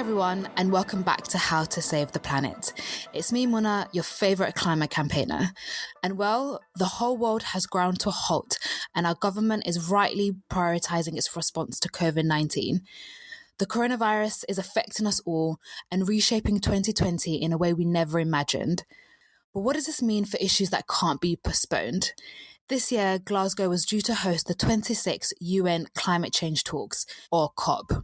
everyone, and welcome back to How to Save the Planet. It's me, Mona, your favourite climate campaigner. And well, the whole world has ground to a halt, and our government is rightly prioritising its response to COVID-19. The coronavirus is affecting us all and reshaping 2020 in a way we never imagined. But what does this mean for issues that can't be postponed? This year, Glasgow was due to host the 26th UN Climate Change Talks, or COP.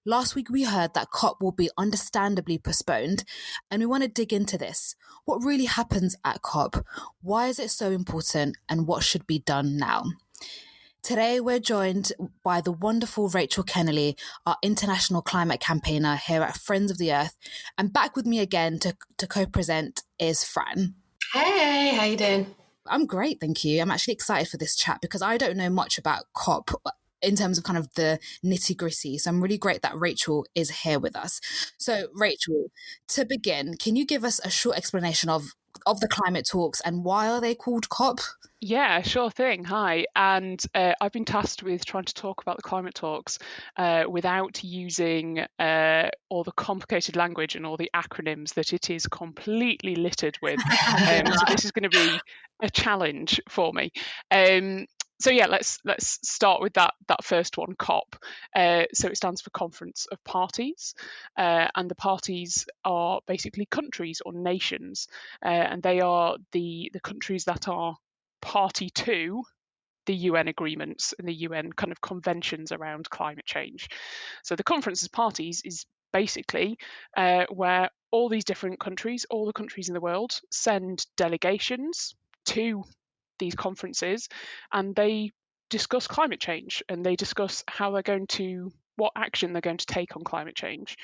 Last week, we heard that COP will be understandably postponed, and we want to dig into this. What really happens at COP? Why is it so important, and what should be done now? Today, we're joined by the wonderful Rachel Kennerley, our international climate campaigner here at Friends of the Earth. And back with me again to co-present is Fran. Hey, how you doing? I'm great, thank you. I'm actually excited for this chat because I don't know much about COP in terms of kind of the nitty-gritty. So I'm really great that Rachel is here with us. So Rachel, to begin, can you give us a short explanation of the climate talks and why are they called COP? Yeah, sure thing. Hi. And I've been tasked with trying to talk about the climate talks without using all the complicated language and all the acronyms that it is completely littered with. So this is going to be a challenge for me. So yeah, let's start with that first one, COP. So it stands for Conference of Parties, and the parties are basically countries or nations, and they are the countries that are party to the UN agreements and the UN kind of conventions around climate change. So the Conference of Parties is basically where all these different countries, all the countries in the world, send delegations to these conferences, and they discuss climate change and they discuss how they're going to, what action they're going to take on climate change.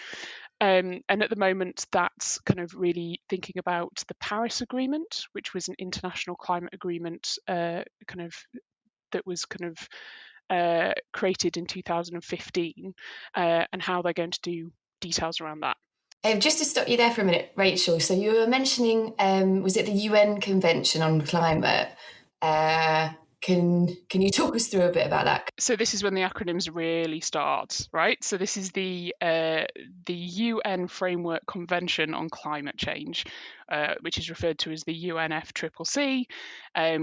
And at the moment, that's kind of really thinking about the Paris Agreement, which was an international climate agreement that was created in 2015, and how they're going to do details around that. Just to stop you there for a minute, Rachel. So you were mentioning, was it the UN Convention on Climate? Can you talk us through a bit about that? So this is when the acronyms really start, right? So this is the UN Framework Convention on Climate Change, which is referred to as the UNFCCC,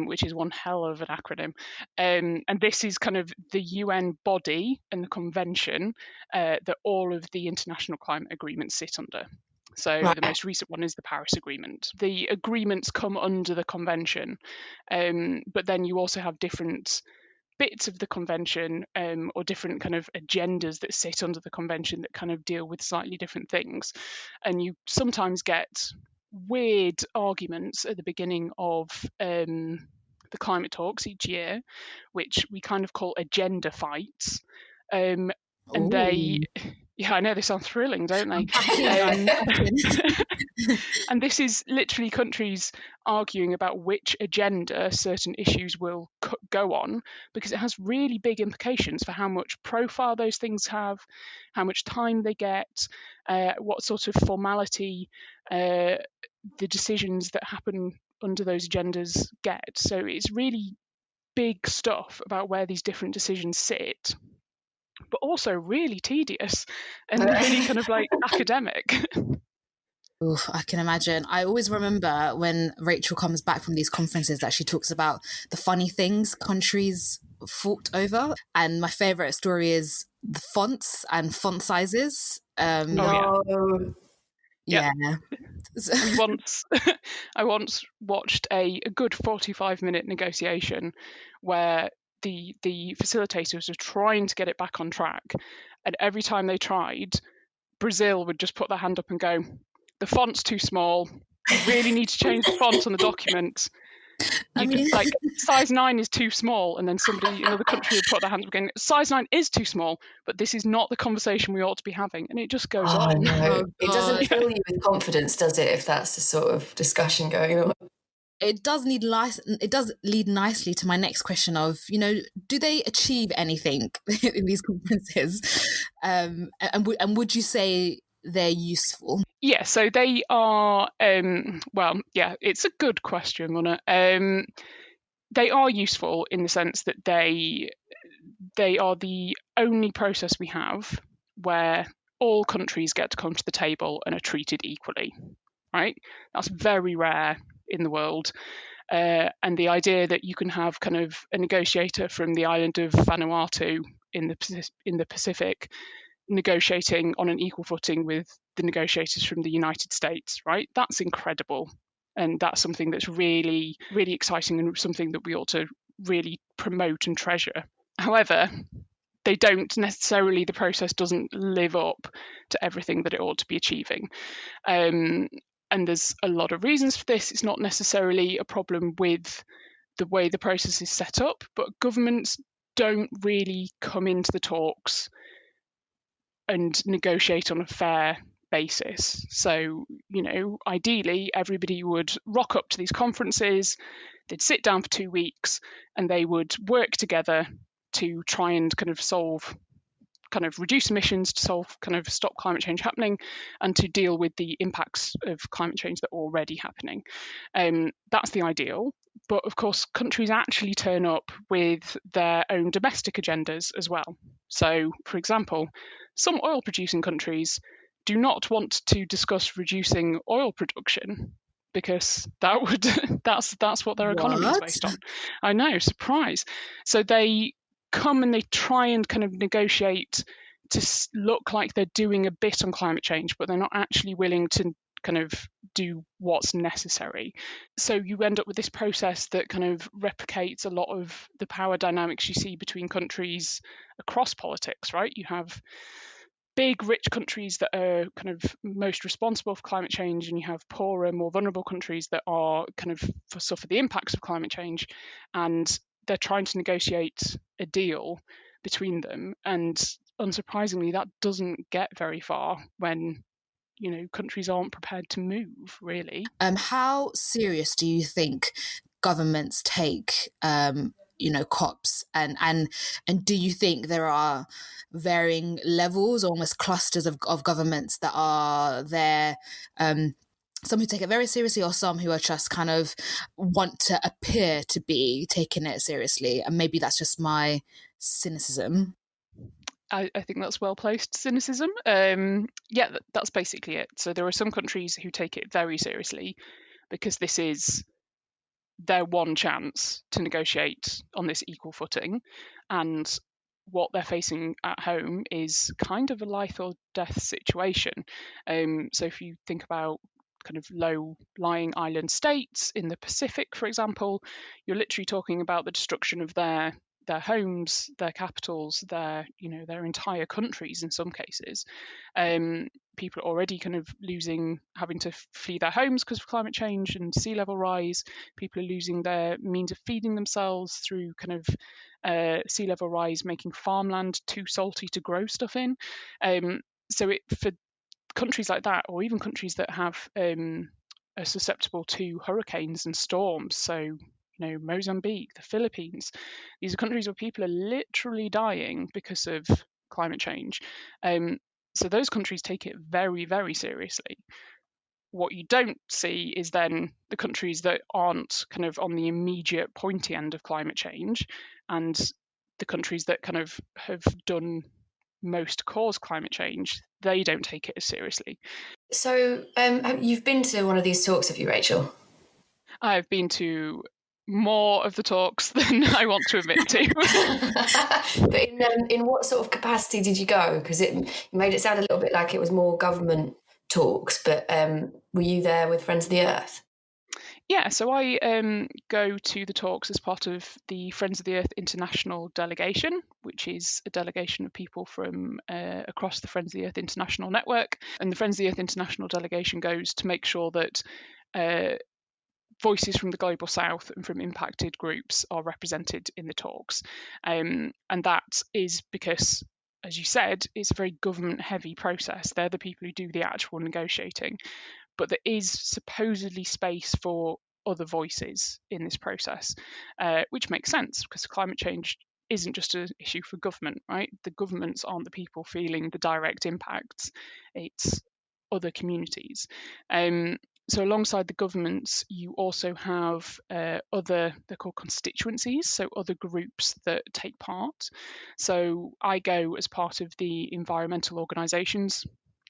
which is one hell of an acronym. And this is kind of the UN body and the convention that all of the international climate agreements sit under. So right. The most recent one is the Paris Agreement. The agreements come under the convention, but then you also have different bits of the convention or different kind of agendas that sit under the convention that kind of deal with slightly different things. And you sometimes get weird arguments at the beginning of the climate talks each year, which we kind of call agenda fights. And they... Yeah, I know they sound thrilling, don't they? And this is literally countries arguing about which agenda certain issues will go on, because it has really big implications for how much profile those things have, how much time they get, what sort of formality the decisions that happen under those agendas get. So it's really big stuff about where these different decisions sit, but also really tedious and really kind of like academic. Oof, I can imagine. I always remember when Rachel comes back from these conferences that she talks about the funny things countries fought over. And my favourite story is the fonts and font sizes. Yeah. I once watched a good 45-minute negotiation where the facilitators were trying to get it back on track, and every time they tried, Brazil would just put their hand up and go, the font's too small, you really need to change the font on the document. Size 9 is too small, and then somebody in another country would put their hands up again, size 9 is too small, but this is not the conversation we ought to be having, and it just goes on. No. It doesn't fill you with confidence, does it, if that's the sort of discussion going on? It does lead nicely to my next question of, do they achieve anything in these conferences? And would you say they're useful? Yeah, so they are, it's a good question, Mona. They are useful in the sense that they are the only process we have where all countries get to come to the table and are treated equally, right? That's very rare in the world. And the idea that you can have kind of a negotiator from the island of Vanuatu in the Pacific negotiating on an equal footing with the negotiators from the United States, right? That's incredible. And that's something that's really, really exciting and something that we ought to really promote and treasure. However, they don't necessarily, the process doesn't live up to everything that it ought to be achieving. And there's a lot of reasons for this. It's not necessarily a problem with the way the process is set up, but governments don't really come into the talks and negotiate on a fair basis. So, ideally, everybody would rock up to these conferences, they'd sit down for 2 weeks, and they would work together to try and reduce emissions, to stop climate change happening, and to deal with the impacts of climate change that are already happening. That's the ideal. But of course, countries actually turn up with their own domestic agendas as well. So, for example, some oil producing countries do not want to discuss reducing oil production because that's what their economy is based on. I know, surprise. So they come and they try and kind of negotiate to look like they're doing a bit on climate change, but they're not actually willing to kind of do what's necessary. So you end up with this process that kind of replicates a lot of the power dynamics you see between countries across politics, right? You have big, rich countries that are kind of most responsible for climate change, and you have poorer, more vulnerable countries that are kind of suffer the impacts of climate change, and they're trying to negotiate a deal between them. And unsurprisingly, that doesn't get very far when countries aren't prepared to move, really. How serious do you think governments take COPs, and do you think there are varying levels, almost clusters of governments that are there, some who take it very seriously, or some who are just kind of want to appear to be taking it seriously? And maybe that's just my cynicism. I think that's well-placed cynicism. That's basically it. So there are some countries who take it very seriously because this is their one chance to negotiate on this equal footing, and what they're facing at home is kind of a life or death situation. So if you think about kind of low-lying island states in the Pacific, for example, you're literally talking about the destruction of their homes, their capitals, their entire countries in some cases. People are already kind of having to flee their homes because of climate change and sea level rise. People are losing their means of feeding themselves through kind of sea level rise, making farmland too salty to grow stuff in. So for countries like that, or even countries that are susceptible to hurricanes and storms, so Mozambique, the Philippines, these are countries where people are literally dying because of climate change. So those countries take it very, very seriously. What you don't see is then the countries that aren't kind of on the immediate pointy end of climate change, and the countries that kind of have done most to cause climate change, they don't take it as seriously. So you've been to one of these talks, have you, Rachel? I've been to more of the talks than I want to admit to. But in what sort of capacity did you go? Because you made it sound a little bit like it was more government talks, but were you there with Friends of the Earth? Yeah, so I go to the talks as part of the Friends of the Earth International delegation, which is a delegation of people from across the Friends of the Earth International network. And the Friends of the Earth International delegation goes to make sure that voices from the global south and from impacted groups are represented in the talks. And that is because, as you said, it's a very government heavy process. They're the people who do the actual negotiating. But there is supposedly space for other voices in this process, which makes sense because climate change isn't just an issue for government, right? The governments aren't the people feeling the direct impacts, it's other communities. So alongside the governments, you also have other, they're called constituencies, so other groups that take part. So I go as part of the environmental organisations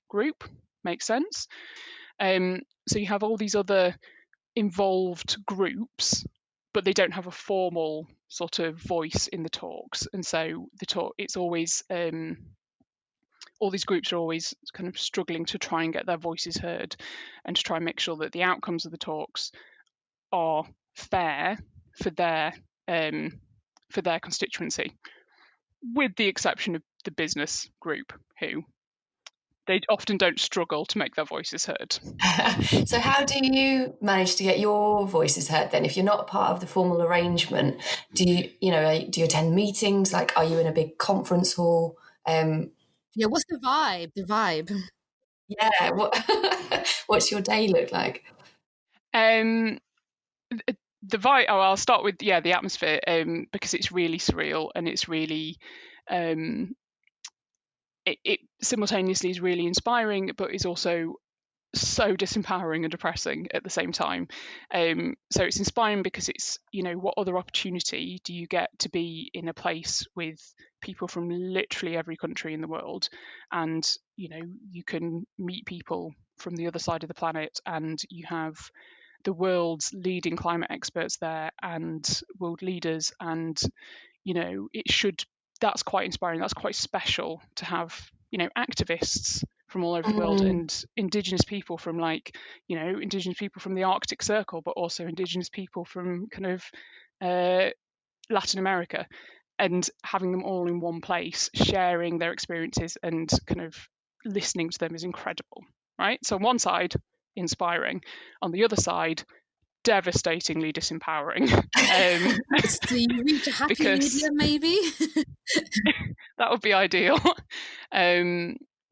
group, makes sense. So you have all these other involved groups, but they don't have a formal sort of voice in the talks. And so it's always all these groups are always kind of struggling to try and get their voices heard and to try and make sure that the outcomes of the talks are fair for their constituency, with the exception of the business group, who they often don't struggle to make their voices heard. So how do you manage to get your voices heard then? If you're not part of the formal arrangement, do you attend meetings? Like, are you in a big conference hall? Yeah, what's the vibe? The vibe. Yeah, what's your day look like? The vibe. Oh, I'll start with the atmosphere, because it's really surreal and it's really it simultaneously is really inspiring, but is also so disempowering and depressing at the same time. So it's inspiring because it's, what other opportunity do you get to be in a place with people from literally every country in the world, and you can meet people from the other side of the planet, and you have the world's leading climate experts there and world leaders, and that's quite inspiring. That's quite special to have activists from all over the world, and indigenous people from indigenous people from the Arctic Circle, but also indigenous people from kind of Latin America, and having them all in one place, sharing their experiences and kind of listening to them is incredible, right? So on one side, inspiring. On the other side, devastatingly disempowering. So you reach a happy medium, maybe? That would be ideal.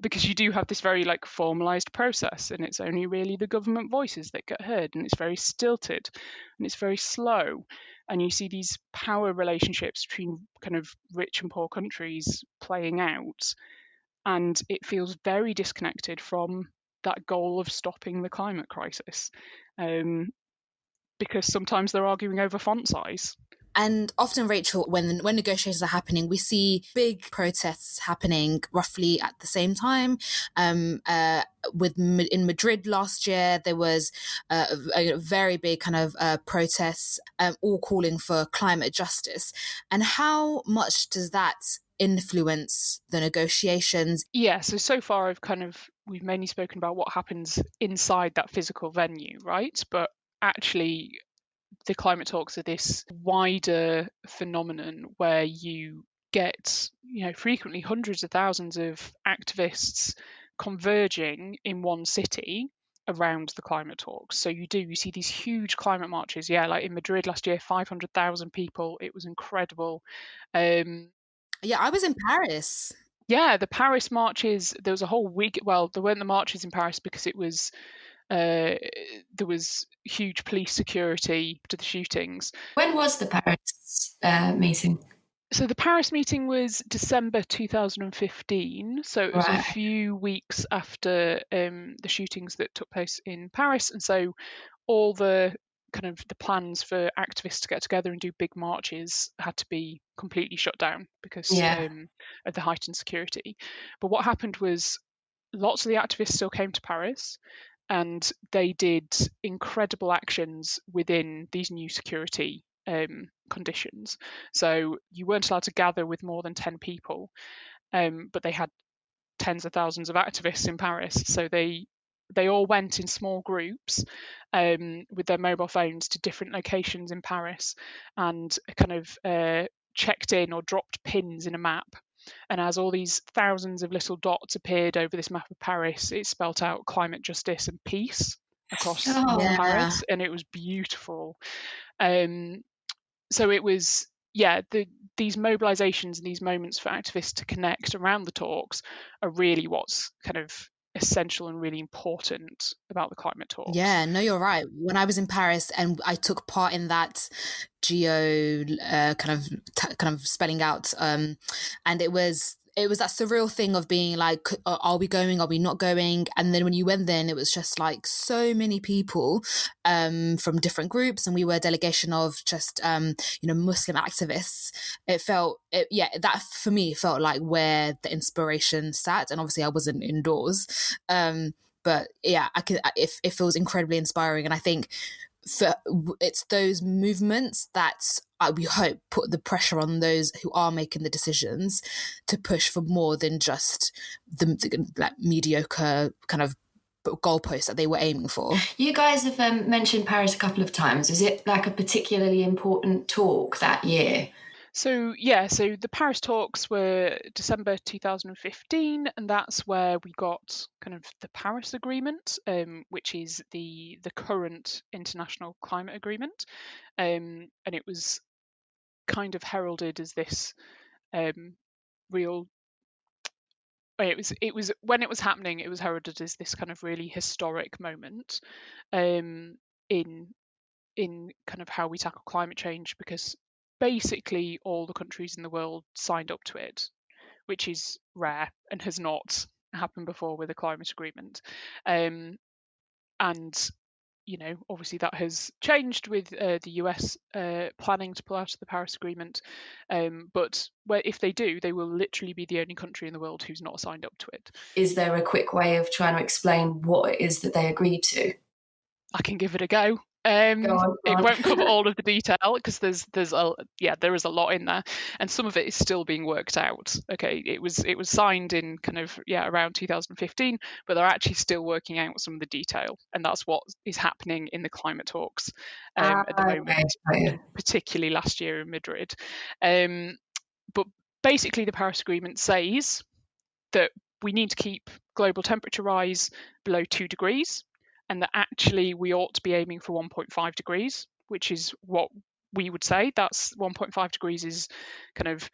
Because you do have this very formalized process, and it's only really the government voices that get heard, and it's very stilted and it's very slow, and you see these power relationships between kind of rich and poor countries playing out, and it feels very disconnected from that goal of stopping the climate crisis, because sometimes they're arguing over font size. And often, Rachel, when negotiations are happening, we see big protests happening roughly at the same time. In Madrid last year, there was a very big kind of protests, all calling for climate justice. And how much does that influence the negotiations? Yeah, so far we've mainly spoken about what happens inside that physical venue, right? But actually, the climate talks are this wider phenomenon where you get, frequently hundreds of thousands of activists converging in one city around the climate talks. So you see these huge climate marches. Yeah, like in Madrid last year, 500,000 people. It was incredible. Yeah, I was in Paris. Yeah, the Paris marches, there was a whole week. Well, there weren't the marches in Paris because it was there was huge police security to the shootings. When was the Paris meeting? So the Paris meeting was December 2015. So it was a few weeks after the shootings that took place in Paris. And so all the kind of the plans for activists to get together and do big marches had to be completely shut down because of the heightened security. But what happened was lots of the activists still came to Paris, and they did incredible actions within these new security conditions. So you weren't allowed to gather with more than 10 people, but they had tens of thousands of activists in Paris. So they all went in small groups with their mobile phones to different locations in Paris and kind of checked in or dropped pins in a map. And as all these thousands of little dots appeared over this map of Paris, it spelt out climate justice and peace across Paris, and it was beautiful. So it was, these mobilizations and these moments for activists to connect around the talks are really what's kind of essential and really important about the climate talks. Yeah, no, you're right. When I was in Paris and I took part in that geo kind of spelling out, and it was it was that surreal thing of being like, are we going? Are we not going? And then when you went there, and it was just like so many people from different groups, and we were a delegation of just Muslim activists. That for me felt like where the inspiration sat. And obviously I wasn't indoors, but yeah, it feels incredibly inspiring. And I think it's those movements that we hope put the pressure on those who are making the decisions to push for more than just the like mediocre kind of goalposts that they were aiming for. You guys have mentioned Paris a couple of times. Is it like a particularly important talk that year? So the Paris talks were December 2015, and that's where we got kind of the Paris Agreement, which is the current international climate agreement, and it was kind of heralded as this real. It was when it was happening, it was heralded as this kind of really historic moment in kind of how we tackle climate change, because basically all the countries in the world signed up to it, which is rare and has not happened before with a climate agreement. And obviously that has changed with the US planning to pull out of the Paris Agreement. But if they do, they will literally be the only country in the world who's not signed up to it. Is there a quick way of trying to explain what it is that they agreed to? I can give it a go. Go on. It won't cover all of the detail, because there is a lot in there, and some of it is still being worked out. Okay, it was signed in kind of around 2015, but they're actually still working out some of the detail, and that's what is happening in the climate talks at the moment, and particularly last year in Madrid. But basically, the Paris Agreement says that we need to keep global temperature rise below 2 degrees, and that actually we ought to be aiming for 1.5 degrees, which is what we would say. That's 1.5 degrees is kind of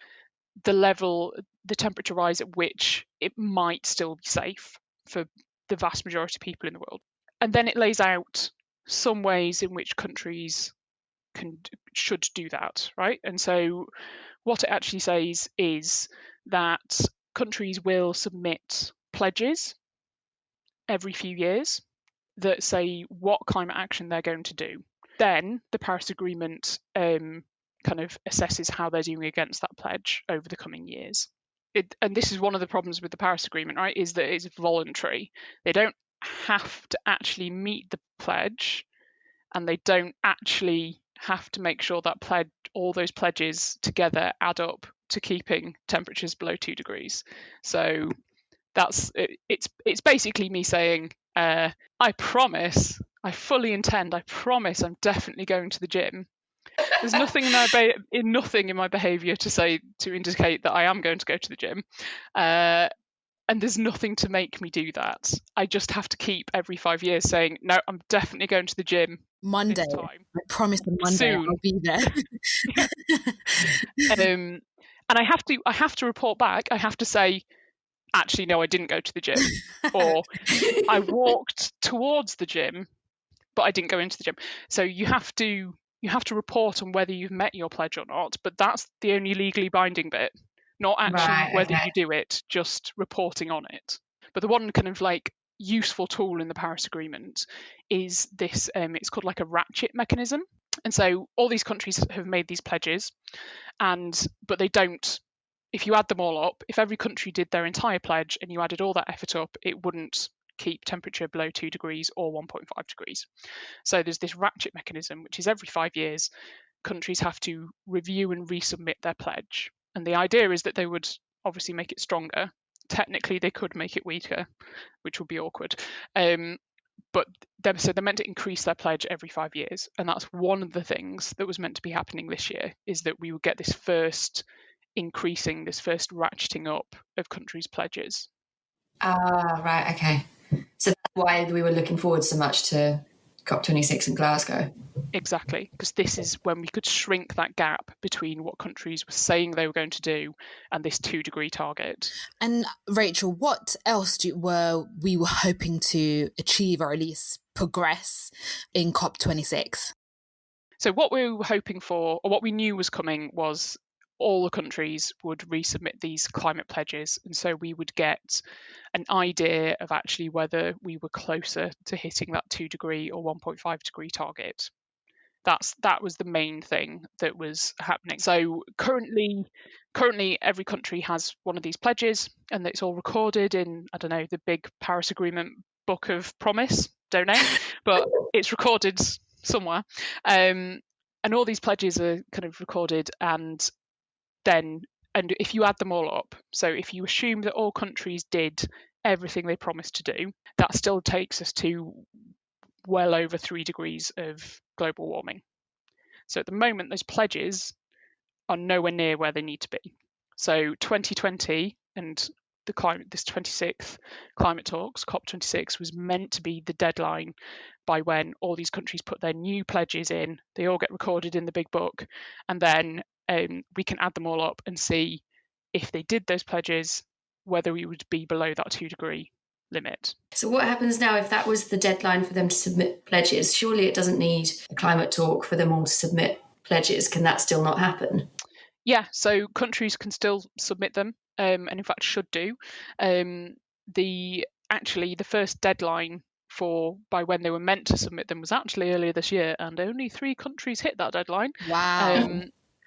the temperature rise at which it might still be safe for the vast majority of people in the world. And then it lays out some ways in which countries should do that, right? And so what it actually says is that countries will submit pledges every few years that say what climate action they're going to do. Then the Paris Agreement kind of assesses how they're doing against that pledge over the coming years. And this is one of the problems with the Paris Agreement, right, is that it's voluntary. They don't have to actually meet the pledge, and they don't actually have to make sure that all those pledges together add up to keeping temperatures below 2 degrees. So that's it. It's basically me saying, I promise, I fully intend, I promise I'm definitely going to the gym. There's nothing in my behaviour to indicate that I am going to go to the gym. And there's nothing to make me do that. I just have to keep every 5 years saying, no, I'm definitely going to the gym. Monday. Time. I promise on Monday Soon. I'll be there. And I have to report back. I have to say, actually, no, I didn't go to the gym. Or I walked towards the gym, but I didn't go into the gym. So you have to report on whether you've met your pledge or not, but that's the only legally binding bit, not actually whether you do it, just reporting on it. But the one kind of like useful tool in the Paris Agreement is this, it's called like a ratchet mechanism. And so all these countries have made these pledges, but they don't. If you add them all up, if every country did their entire pledge and you added all that effort up, it wouldn't keep temperature below 2 degrees or 1.5 degrees. So there's this ratchet mechanism, which is every 5 years, countries have to review and resubmit their pledge. And the idea is that they would obviously make it stronger. Technically, they could make it weaker, which would be awkward. But they're meant to increase their pledge every 5 years. And that's one of the things that was meant to be happening this year, is that we would get this first ratcheting up of countries' pledges. Right, okay. So that's why we were looking forward so much to COP26 in Glasgow. Exactly, because this is when we could shrink that gap between what countries were saying they were going to do and this 2 degree target. And Rachel, what else were we hoping to achieve, or at least progress, in COP26? So what we were hoping for, or what we knew was coming, was all the countries would resubmit these climate pledges, and so we would get an idea of actually whether we were closer to hitting that 2 degree or 1.5 degree target. That was the main thing that was happening. So currently every country has one of these pledges, and it's all recorded in, I don't know, the big Paris Agreement book of promise, don't know, but it's recorded somewhere. And all these pledges are kind of recorded, and if you add them all up, so if you assume that all countries did everything they promised to do, that still takes us to well over 3 degrees of global warming. So at the moment, those pledges are nowhere near where they need to be. So 2020 and this 26th climate talks, COP26, was meant to be the deadline by when all these countries put their new pledges in. They all get recorded in the big book, and then we can add them all up and see if they did those pledges, whether we would be below that 2 degree limit. So what happens now if that was the deadline for them to submit pledges? Surely it doesn't need a climate talk for them all to submit pledges. Can that still not happen? Yeah, so countries can still submit them, and in fact should do. The first deadline by when they were meant to submit them was actually earlier this year, and only 3 countries hit that deadline. Wow.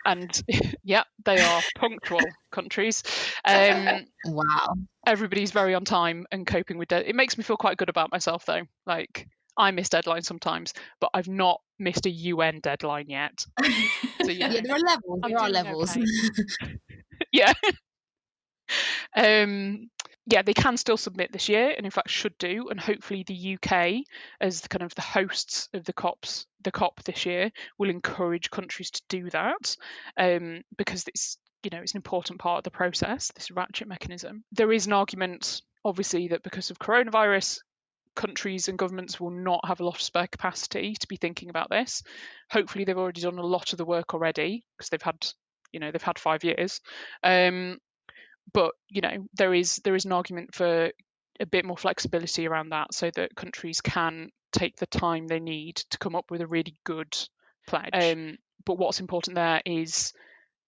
And yeah, they are punctual countries. Wow. Everybody's very on time and coping with it. It makes me feel quite good about myself, though. Like, I miss deadlines sometimes, but I've not missed a UN deadline yet. So Yeah, there are levels. There are levels. Okay. Yeah. Yeah, they can still submit this year, and in fact should do, and hopefully the UK, as the kind of the hosts of the COP this year, will encourage countries to do that, because it's an important part of the process, this ratchet mechanism. There is an argument, obviously, that because of coronavirus, countries and governments will not have a lot of spare capacity to be thinking about this. Hopefully, they've already done a lot of the work already because they've had 5 years. But there is an argument for a bit more flexibility around that, so that countries can take the time they need to come up with a really good pledge. But what's important there is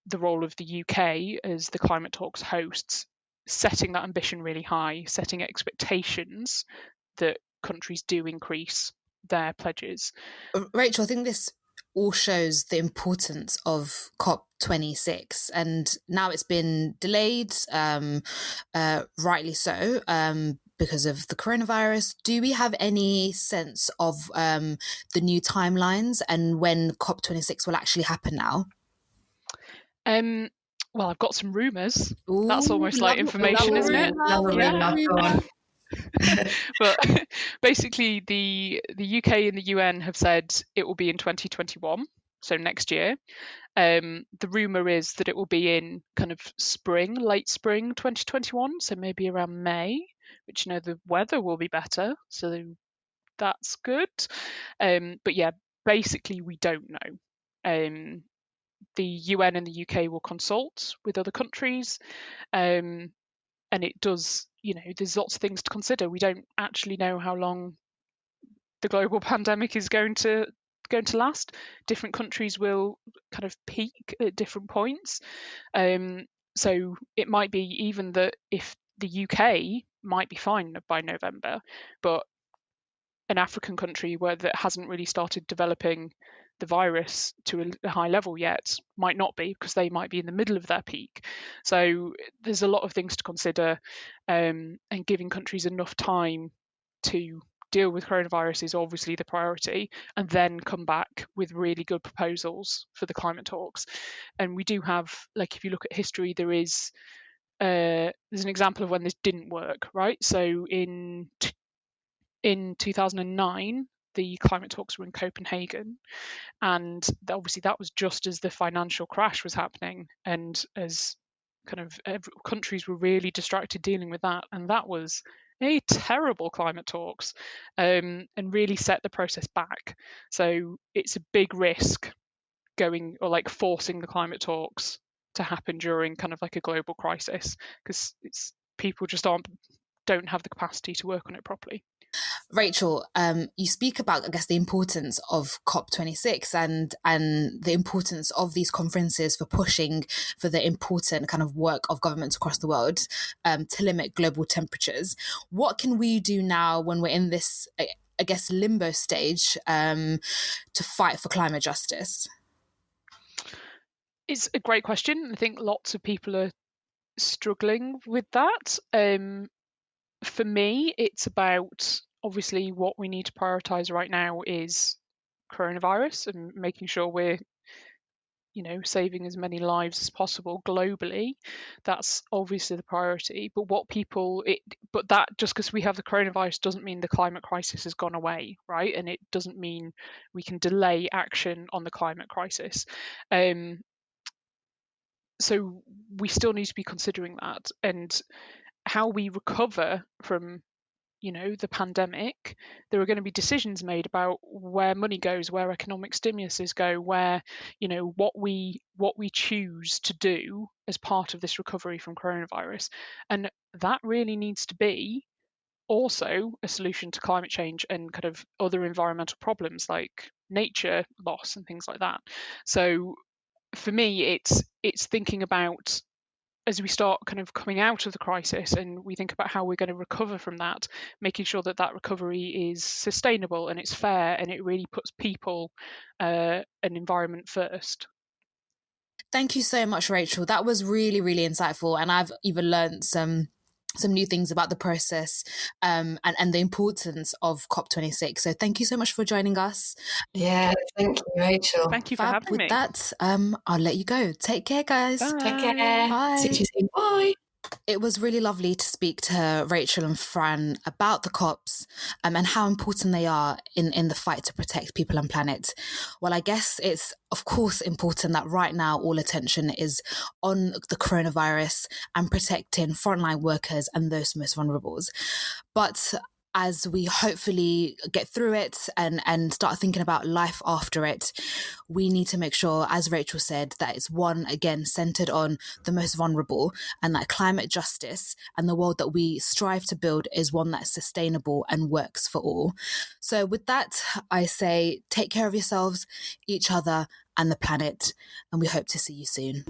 the role of the UK as the climate talks hosts, setting that ambition really high, setting expectations that countries do increase their pledges. Rachel, I think this all shows the importance of COP26, and now it's been delayed, rightly so, because of the coronavirus. Do we have any sense of the new timelines and when COP26 will actually happen now? Well, I've got some rumours. Ooh, that's almost like information, isn't it? Love a rumour. Go on. But basically, the UK and the UN have said it will be in 2021, so next year. The rumour is that it will be in kind of late spring 2021, so maybe around May, which the weather will be better, so that's good. But yeah, basically we don't know. The UN and the UK will consult with other countries, and it does, there's lots of things to consider. We don't actually know how long the global pandemic is going to last. Different countries will kind of peak at different points. So it might be even that if the UK might be fine by November, but an African country that hasn't really started developing the virus to a high level yet might not be, because they might be in the middle of their peak. So there's a lot of things to consider, and giving countries enough time to deal with coronavirus is obviously the priority, and then come back with really good proposals for the climate talks. And we do have, like, if you look at history, there's an example of when this didn't work, right? So in 2009, the climate talks were in Copenhagen, and obviously that was just as the financial crash was happening, and as kind of countries were really distracted dealing with that, and that was a terrible climate talks, and really set the process back. So it's a big risk forcing the climate talks to happen during kind of like a global crisis, because people just don't have the capacity to work on it properly. Rachel, you speak about, I guess, the importance of COP26 and the importance of these conferences for pushing for the important kind of work of governments across the world to limit global temperatures. What can we do now when we're in this, I guess, limbo stage to fight for climate justice? It's a great question. I think lots of people are struggling with that. For me, it's about, obviously, what we need to prioritize right now is coronavirus and making sure we're saving as many lives as possible globally. That's obviously the priority. But that, just because we have the coronavirus, doesn't mean the climate crisis has gone away, right? And it doesn't mean we can delay action on the climate crisis. So we still need to be considering that, and how we recover from the pandemic. There are going to be decisions made about where money goes, where economic stimuluses go, where what we choose to do as part of this recovery from coronavirus. And that really needs to be also a solution to climate change and kind of other environmental problems like nature loss and things like that. So for me, it's thinking about, as we start kind of coming out of the crisis and we think about how we're going to recover from that, making sure that that recovery is sustainable and it's fair and it really puts people and environment first. Thank you so much, Rachel. That was really, really insightful. And I've even learned some new things about the process and the importance of COP26. So thank you so much for joining us. Yeah, thank you, Rachel. Thank you for Fab. having With me. that, I'll let you go. Take care, guys. Bye. Take care. Bye. See you soon. Bye. It was really lovely to speak to Rachel and Fran about the COPs and how important they are in the fight to protect people and planet. Well, I guess it's, of course, important that right now all attention is on the coronavirus and protecting frontline workers and those most vulnerable. But as we hopefully get through it and start thinking about life after it, we need to make sure, as Rachel said, that it's one, again, centered on the most vulnerable, and that climate justice and the world that we strive to build is one that's sustainable and works for all. So with that, I say take care of yourselves, each other, and the planet, and we hope to see you soon.